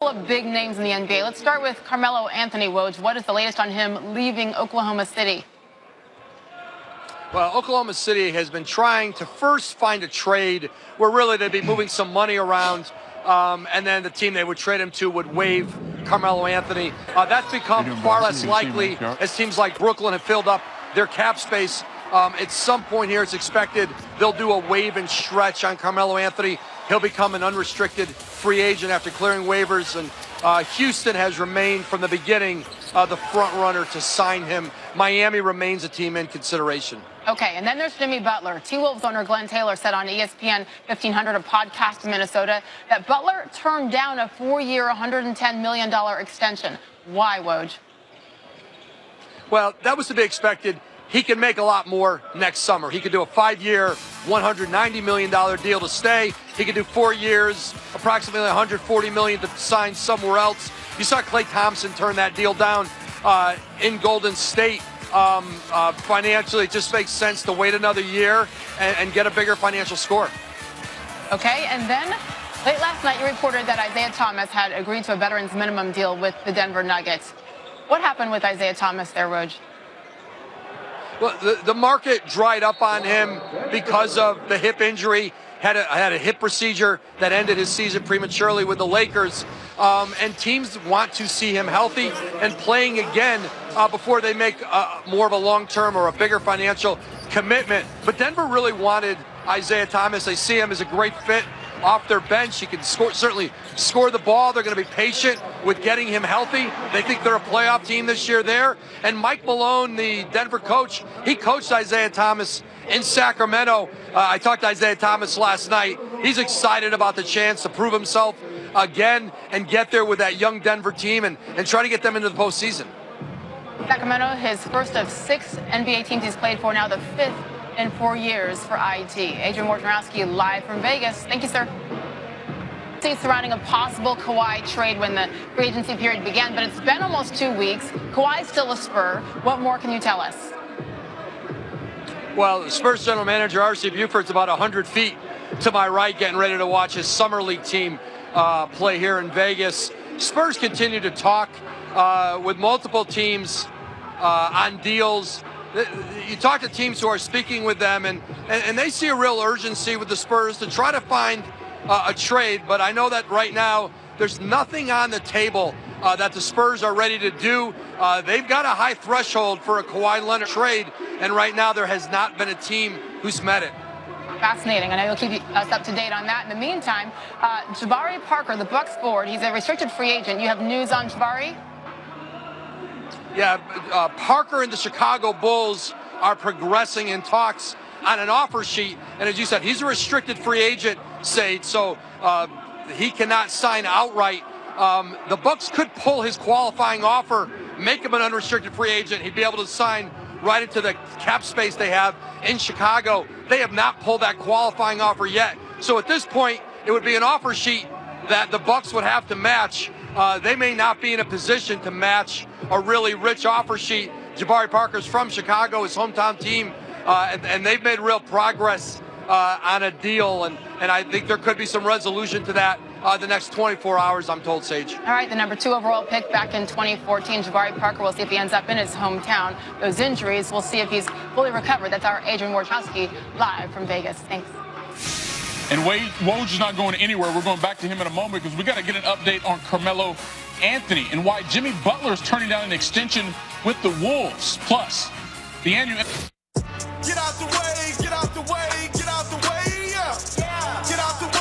Of big names in the NBA. Let's start with Carmelo Anthony. Woj, what is the latest on him leaving Oklahoma City? Well, Oklahoma City has been trying to first find a trade where really they'd be moving some money around, and then the team they would trade him to would waive Carmelo Anthony. That's become far less likely as teams like Brooklyn have filled up their cap space. At some point here, it's expected they'll do a waive and stretch on Carmelo Anthony. He'll become an unrestricted free agent after clearing waivers, and Houston has remained from the beginning the front runner to sign him. Miami remains a team in consideration. Okay, and then there's Jimmy Butler. T-Wolves owner Glenn Taylor said on ESPN 1500, a podcast in Minnesota, that Butler turned down a 4-year, $110 million extension. Why, Woj? Well, that was to be expected. He can make a lot more next summer. He could do a 5-year, $190 million deal to stay. He could do 4 years, approximately $140 million to sign somewhere else. You saw Klay Thompson turn that deal down in Golden State. Financially, it just makes sense to wait another year and get a bigger financial score. Okay, and then late last night you reported that Isaiah Thomas had agreed to a veterans minimum deal with the Denver Nuggets. What happened with Isaiah Thomas there, Woj? Well, the market dried up on him because of the hip injury. Had a hip procedure that ended his season prematurely with the Lakers. And teams want to see him healthy and playing again before they make more of a long-term or a bigger financial commitment. But Denver really wanted Isaiah Thomas. They see him as a great fit off their bench. He can certainly score the ball. They're going to be patient with getting him healthy. They think they're a playoff team this year there. And Mike Malone, the Denver coach, he coached Isaiah Thomas in Sacramento. I talked to Isaiah Thomas last night. He's excited about the chance to prove himself again and get there with that young Denver team and try to get them into the postseason. Sacramento, his first of 6 NBA teams he's played for, now the 5th in 4 years for IT. Adrian Wojnarowski live from Vegas. Thank you, sir. Surrounding a possible Kawhi trade when the free agency period began, but it's been almost 2 weeks. Kawhi's still a Spur. What more can you tell us? Well, Spurs general manager R.C. Buford's about 100 feet to my right, getting ready to watch his summer league team play here in Vegas. Spurs continue to talk with multiple teams on deals. You talk to teams who are speaking with them, and they see a real urgency with the Spurs to try to find a trade. But I know that right now there's nothing on the table that the Spurs are ready to do. They've got a high threshold for a Kawhi Leonard trade, and right now there has not been a team who's met it. Fascinating. I know you'll keep us up to date on that. In the meantime, Jabari Parker, the Bucks forward, he's a restricted free agent. You have news on Jabari? Yeah, Parker and the Chicago Bulls are progressing in talks on an offer sheet. And as you said, he's a restricted free agent, Sage, so he cannot sign outright. The Bucks could pull his qualifying offer, make him an unrestricted free agent. He'd be able to sign right into the cap space they have in Chicago. They have not pulled that qualifying offer yet. So at this point, it would be an offer sheet that the Bucks would have to match. They may not be in a position to match a really rich offer sheet. Jabari Parker's from Chicago, his hometown team, and they've made real progress on a deal, and I think there could be some resolution to that the next 24 hours, I'm told, Sage. All right, the number 2 overall pick back in 2014, Jabari Parker. We'll see if he ends up in his hometown. Those injuries, we'll see if he's fully recovered. That's our Adrian Wojnarowski live from Vegas. Thanks. And Woj is not going anywhere. We're going back to him in a moment because we got to get an update on Carmelo Anthony and why Jimmy Butler is turning down an extension with the Wolves. Plus, the annual... Get out the way, get out the way, get out the way, yeah. Get out the way.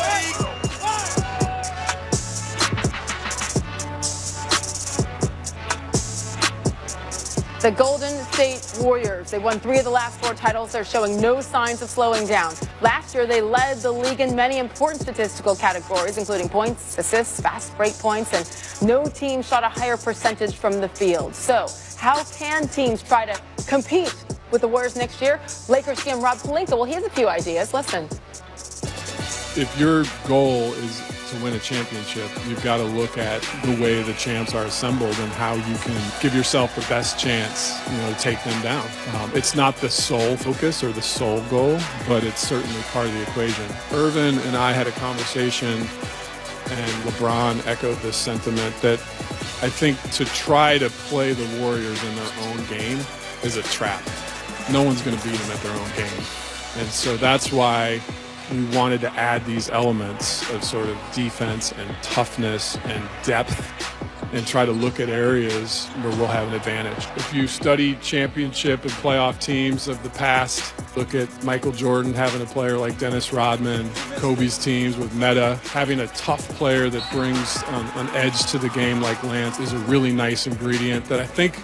The Golden State Warriors, they won 3 of the last 4 titles. They're showing no signs of slowing down. Last year, they led the league in many important statistical categories, including points, assists, fast break points, and no team shot a higher percentage from the field. So how can teams try to compete with the Warriors next year? Lakers GM Rob Pelinka, well, he has a few ideas. Listen. If your goal is to win a championship, you've got to look at the way the champs are assembled and how you can give yourself the best chance, to take them down. It's not the sole focus or the sole goal, but it's certainly part of the equation. Irvin and I had a conversation And LeBron echoed this sentiment that I think to try to play the Warriors in their own game is a trap. No one's going to beat them at their own game. And so that's why we wanted to add these elements of sort of defense and toughness and depth and try to look at areas where we'll have an advantage. If you study championship and playoff teams of the past, look at Michael Jordan having a player like Dennis Rodman, Kobe's teams with Metta, having a tough player that brings an edge to the game like Lance is a really nice ingredient that I think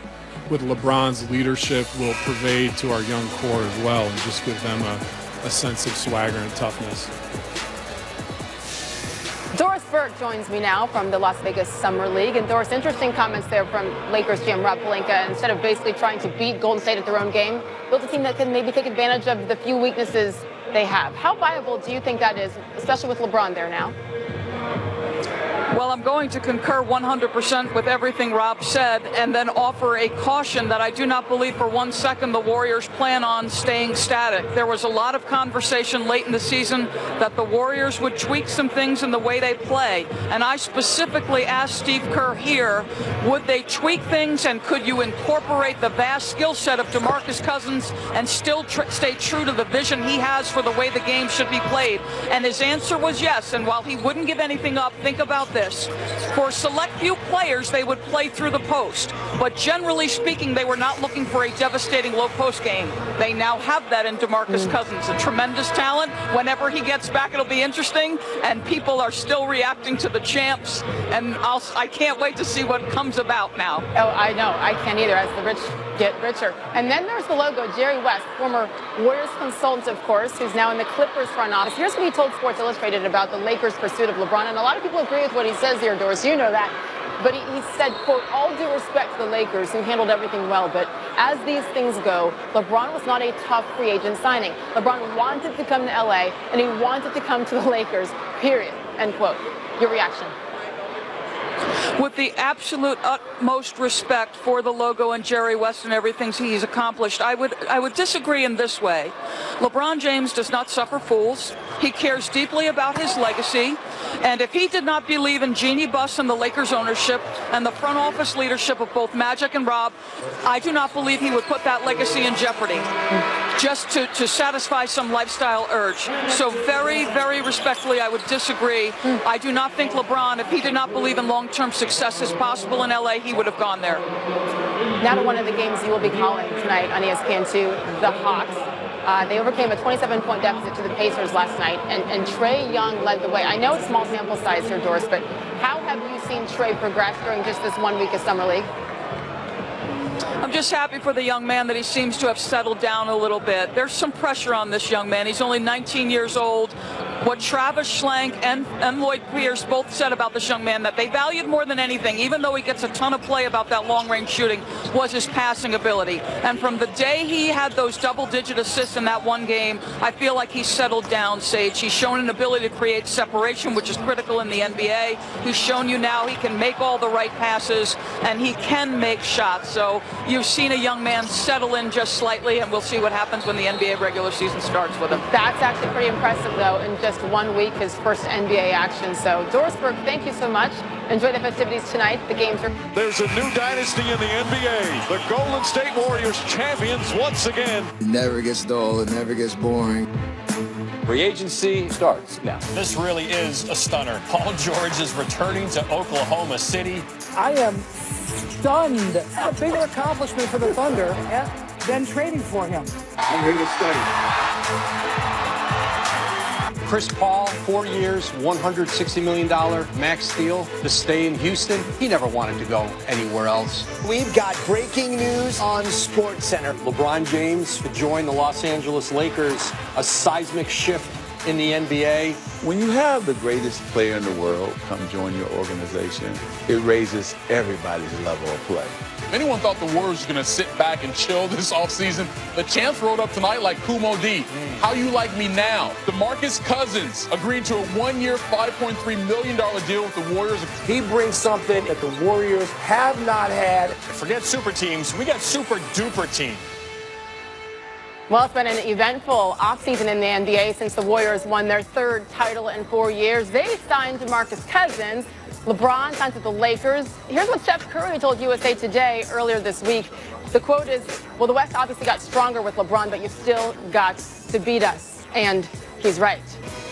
with LeBron's leadership will pervade to our young core as well and just give them a sense of swagger and toughness. Doris Burke joins me now from the Las Vegas Summer League. And Doris, interesting comments there from Lakers GM Rob Pelinka. Instead of basically trying to beat Golden State at their own game, build a team that can maybe take advantage of the few weaknesses they have. How viable do you think that is, especially with LeBron there now? Well, I'm going to concur 100% with everything Rob said and then offer a caution that I do not believe for 1 second the Warriors plan on staying static. There was a lot of conversation late in the season that the Warriors would tweak some things in the way they play. And I specifically asked Steve Kerr here, would they tweak things and could you incorporate the vast skill set of DeMarcus Cousins and still stay true to the vision he has for the way the game should be played? And his answer was yes. And while he wouldn't give anything up, think about this. For select few players, they would play through the post. But generally speaking, they were not looking for a devastating low post game. They now have that in DeMarcus Cousins, a tremendous talent. Whenever he gets back, it'll be interesting. And people are still reacting to the champs. And I can't wait to see what comes about now. Oh, I know. I can't either, as the rich get richer. And then there's the logo, Jerry West, former Warriors consultant, of course, who's now in the Clippers front office. Here's what he told Sports Illustrated about the Lakers' pursuit of LeBron. And a lot of people agree with what he says here, Doris. You know that. But he said, quote, all due respect to the Lakers, who handled everything well. But as these things go, LeBron was not a tough free agent signing. LeBron wanted to come to L.A., and he wanted to come to the Lakers, period, end quote. Your reaction? With the absolute utmost respect for the logo and Jerry West and everything he's accomplished, I would disagree in this way. LeBron James does not suffer fools. He cares deeply about his legacy. And if he did not believe in Jeannie Buss and the Lakers ownership and the front office leadership of both Magic and Rob, I do not believe he would put that legacy in jeopardy just to satisfy some lifestyle urge. So very, very respectfully, I would disagree. I do not think LeBron, if he did not believe in long-term success is possible in L.A., he would have gone there. Now to one of the games you will be calling tonight on ESPN2, the Hawks. They overcame a 27-point deficit to the Pacers last night, and Trae Young led the way. I know it's small sample size here, Doris, but how have you seen Trae progress during just this 1 week of Summer League? I'm just happy for the young man that he seems to have settled down a little bit. There's some pressure on this young man. He's only 19 years old. What Travis Schlenk and Lloyd Pierce both said about this young man that they valued more than anything, even though he gets a ton of play about that long-range shooting, was his passing ability. And from the day he had those double-digit assists in that one game, I feel like he's settled down, Sage. He's shown an ability to create separation, which is critical in the NBA. He's shown you now he can make all the right passes, and he can make shots. So you've seen a young man settle in just slightly, and we'll see what happens when the NBA regular season starts with him. That's actually pretty impressive, though, in just 1 week, his first NBA action. So, Doris Burke, thank you so much. Enjoy the festivities tonight. The games are... There's a new dynasty in the NBA. The Golden State Warriors champions once again. It never gets dull. It never gets boring. Free agency starts now. This really is a stunner. Paul George is returning to Oklahoma City. I am stunned. A bigger accomplishment for the Thunder than trading for him. I'm here to stay. Chris Paul, 4 years, $160 million max deal to stay in Houston. He never wanted to go anywhere else. We've got breaking news on SportsCenter. LeBron James to join the Los Angeles Lakers, a seismic shift in the NBA. When you have the greatest player in the world come join your organization, it raises everybody's level of play. If anyone thought the Warriors were going to sit back and chill this offseason, the champs rolled up tonight like Kumo D. How you like me now? DeMarcus Cousins agreed to a 1-year, $5.3 million deal with the Warriors. He brings something that the Warriors have not had. Forget super teams. We got super duper team. Well, it's been an eventful offseason in the NBA since the Warriors won their third title in 4 years. They signed DeMarcus Cousins. LeBron signed with the Lakers. Here's what Steph Curry told USA Today earlier this week. The quote is, well, the West obviously got stronger with LeBron, but you still got to beat us. And he's right.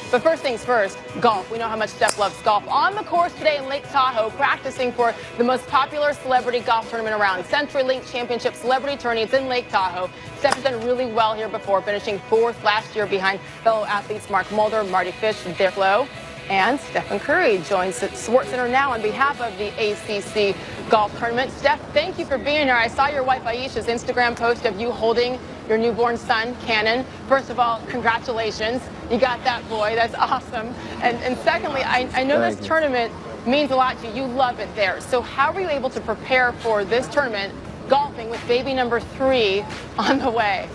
But first things first, golf. We know how much Steph loves golf. On the course today in Lake Tahoe, practicing for the most popular celebrity golf tournament around, CenturyLink Championship Celebrity Tourney. It's in Lake Tahoe. Steph has done really well here before, finishing 4th last year behind fellow athletes Mark Mulder, Marty Fish, and Derek Lowe. And Stephen Curry joins SportsCenter now on behalf of the ACC Golf Tournament. Steph, thank you for being here. I saw your wife Aisha's Instagram post of you holding your newborn son, Cannon. First of all, congratulations. You got that boy. That's awesome. And secondly, I know this tournament means a lot to you. You love it there. So how were you able to prepare for this tournament, golfing with baby number 3 on the way?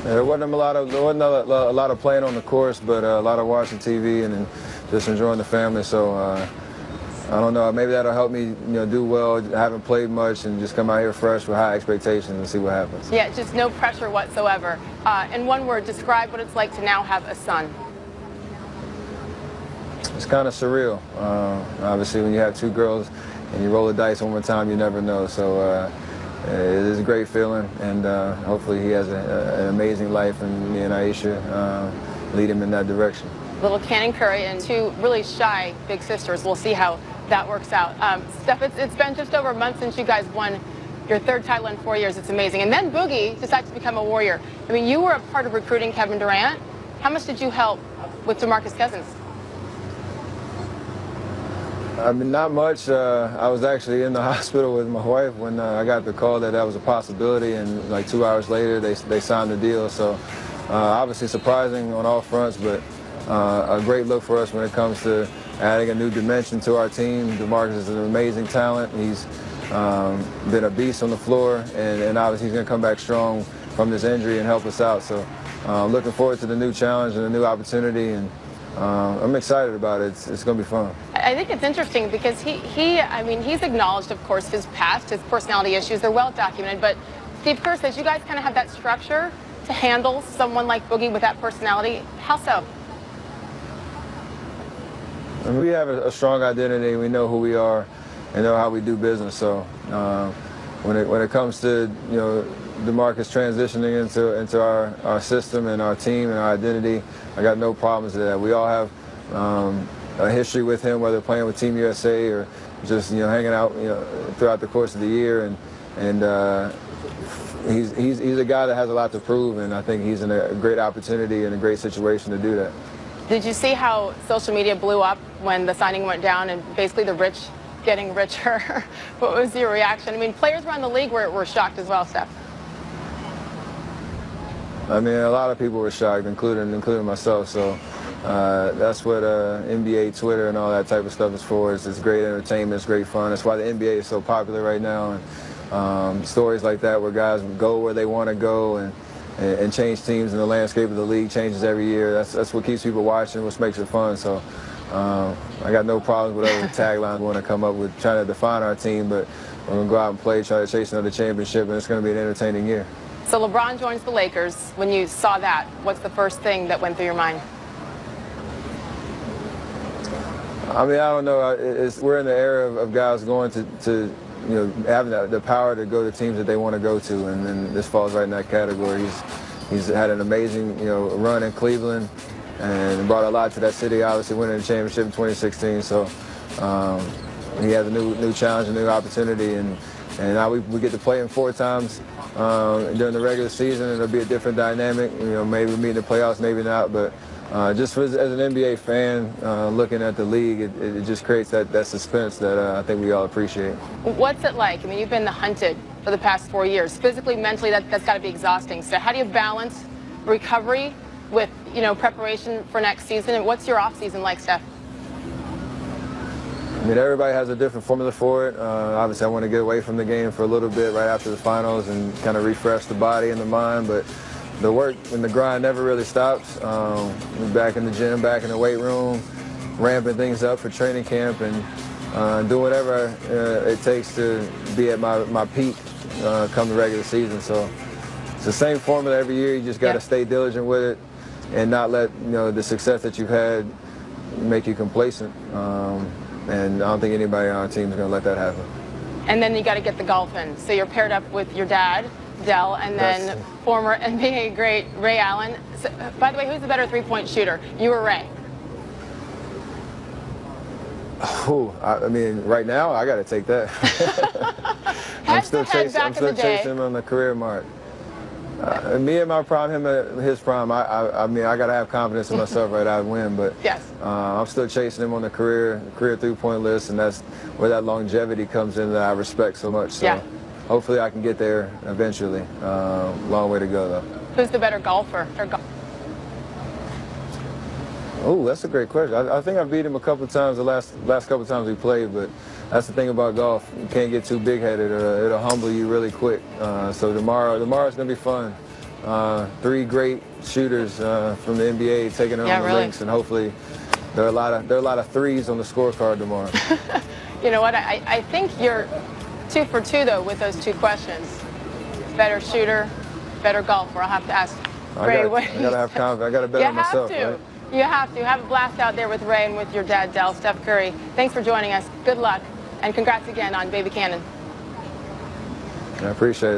There wasn't a lot of playing on the course, but a lot of watching TV and just enjoying the family. So I don't know, maybe that'll help me, do well. I haven't played much and just come out here fresh with high expectations and see what happens. Yeah, just no pressure whatsoever. In one word, describe what it's like to now have a son. It's kind of surreal. Obviously, when you have 2 girls and you roll the dice one more time, you never know. So it is a great feeling, and hopefully he has an amazing life, and me and Aisha lead him in that direction. Little Cannon Curry and 2 really shy big sisters. We'll see how that works out. Steph, it's been just over a month since you guys won your 3rd title in 4 years. It's amazing. And then Boogie decided to become a Warrior. I mean, you were a part of recruiting Kevin Durant. How much did you help with DeMarcus Cousins? I mean, not much. I was actually in the hospital with my wife when I got the call that was a possibility, and like 2 hours later, they signed the deal. So obviously surprising on all fronts, but a great look for us when it comes to adding a new dimension to our team. DeMarcus is an amazing talent. He's been a beast on the floor, and obviously he's going to come back strong from this injury and help us out. So looking forward to the new challenge and the new opportunity, and I'm excited about it. It's going to be fun. I think it's interesting because he's acknowledged, of course, his past, his personality issues. They're well documented. But Steve Kerr says you guys kind of have that structure to handle someone like Boogie with that personality. How so? And we have a strong identity. We know who we are and know how we do business. So when it comes to DeMarcus transitioning into our system and our team and our identity, I got no problems with that. We all have a history with him, whether playing with Team USA or just hanging out throughout the course of the year, and he's a guy that has a lot to prove, and I think he's in a great opportunity and a great situation to do that. Did you see how social media blew up when the signing went down and basically the rich getting richer? What was your reaction? I mean, players around the league were shocked as well, Steph. I mean, a lot of people were shocked, including myself. So that's what NBA Twitter and all that type of stuff is for. It's great entertainment, it's great fun. That's why the NBA is so popular right now. And stories like that where guys go where they want to go and change teams, and the landscape of the league changes every year. That's what keeps people watching, what makes it fun. So I got no problems with other taglines we want to come up with, trying to define our team, but we're going to go out and play, try to chase another championship, and it's going to be an entertaining year. So LeBron joins the Lakers. When you saw that, what's the first thing that went through your mind? I mean, I don't know. We're in the era of guys going to having the power to go to teams that they want to go to, and then this falls right in that category. He's had an amazing run in Cleveland and brought a lot to that city. Obviously, winning the championship in 2016. So he has a new challenge, a new opportunity, and now we get to play him 4 times during the regular season. It'll be a different dynamic. Maybe we meet in the playoffs, maybe not, but. Just as an NBA fan, looking at the league, it just creates that suspense that I think we all appreciate. What's it like? I mean, you've been hunted for the past 4 years. Physically, mentally, that's got to be exhausting. So how do you balance recovery with, preparation for next season? And what's your off season like, Steph? I mean, everybody has a different formula for it. Obviously, I want to get away from the game for a little bit right after the finals and kind of refresh the body and the mind, but the work and the grind never really stops. We're back in the gym, back in the weight room, ramping things up for training camp, and doing whatever it takes to be at my peak come the regular season. So the same formula every year. You just got to stay diligent with it and not let the success that you've had make you complacent. And I don't think anybody on our team is going to let that happen. And then you got to get the golf in. So you're paired up with your dad, Dell, and then former NBA great Ray Allen. So, by the way, who's the better three-point shooter, you or Ray? Oh, I mean, right now I got to take that. I'm still chasing him on the career mark. Me at my prime, him at his prime. I mean, I got to have confidence in myself, right? I'd win, but I'm still chasing him on the career three-point list, and that's where that longevity comes in that I respect so much. So hopefully I can get there eventually. Long way to go, though. Who's the better golfer? Oh, that's a great question. I think I beat him a couple of times the last couple of times we played, but that's the thing about golf. You can't get too big-headed, or it'll humble you really quick. So tomorrow's going to be fun. 3 great shooters from the NBA taking it on the links, and hopefully there are a lot of threes on the scorecard tomorrow. You know what? I think you're 2 for 2 though with those 2 questions. Better shooter, better golfer. I'll have to ask Ray. I gotta have confidence. I gotta bet on myself. Right? You have to. Have a blast out there with Ray and with your dad, Dell. Steph Curry, thanks for joining us. Good luck, and congrats again on Baby Cannon. I appreciate it.